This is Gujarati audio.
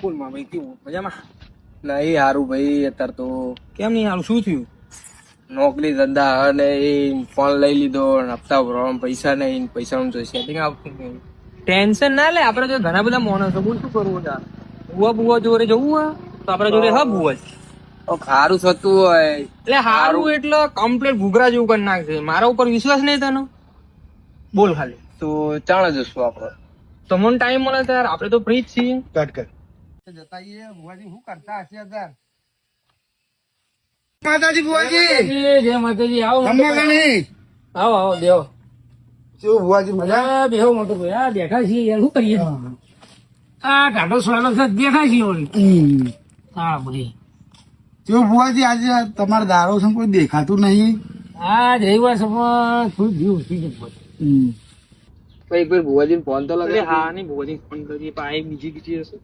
બોલ માં ભાઈ કેવું મજામાં? નહીં હારું ભાઈ અત્યારે તો કેમ નહીં હાલ શું થયું? નોકરી ધંધા અને એ ફોન લઈ લીધો અને હપ્તા ભરવામાં પૈસા નહીં, પૈસાનું તો સેટિંગ આવતું નહીં. ટેન્શન ના લે, આપડે તો ઘણા બધા માણસો, બોલ શું કરવું છે? બુવા જોડે જવું હોય તો આપડા જોડે હા બુવા જ. સારું થતું હોય એટલે હારું એટલે કમ્પ્લીટ ઘૂઘરા જેવું કરી નાખશે. મારા ઉપર વિશ્વાસ નહીં તને? બોલ ખાલી. તો ચાણ જશું આપડે. તમને ટાઈમ મળે ત્યારે આપડે તો ફ્રી જ છીએ. કટ કર. માતાજી બુવાજી, જય માતાજી. આવો જમવા ગણી. આવો આવો દેવો. શું બુવાજી મજા? બેહો મોટો ભાઈ. આ બેઠા છીએ યાર, શું કરીએ? આ ઘાટો સોયલો છે, બેઠા છીએ ઓલી. હા બધી. શું બુવાજી આજે તમારા દારો છે કોઈ દેખાતું નહીં? આ રવિવાર સવાર થોડું જીવ ઉઠી ગયું. ભાઈ ભુવાજી ફોન તો અરે હા નહીં ભુવાજી ફોન કરીએ પણ આ બીજી હશે.